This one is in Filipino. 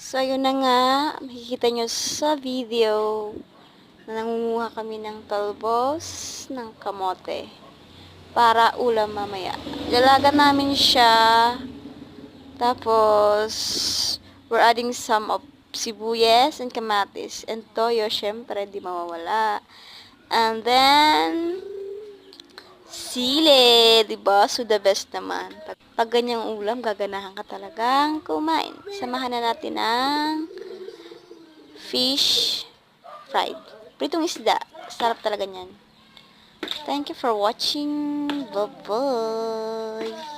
So, ayun na nga, makikita nyo sa video na nangunguha kami ng talbos ng kamote para ulam mamaya. Dalaga namin siya, tapos we're adding some of sibuyas and kamatis and toyo, syempre, di mawawala. And then, sile, diba? So, the best naman. Pag ganyang ulam, gaganahan ka talagang kumain. Samahan na natin ng fish fried. Pritong isda. Sarap talaga niyan. Thank you for watching. Bye-bye.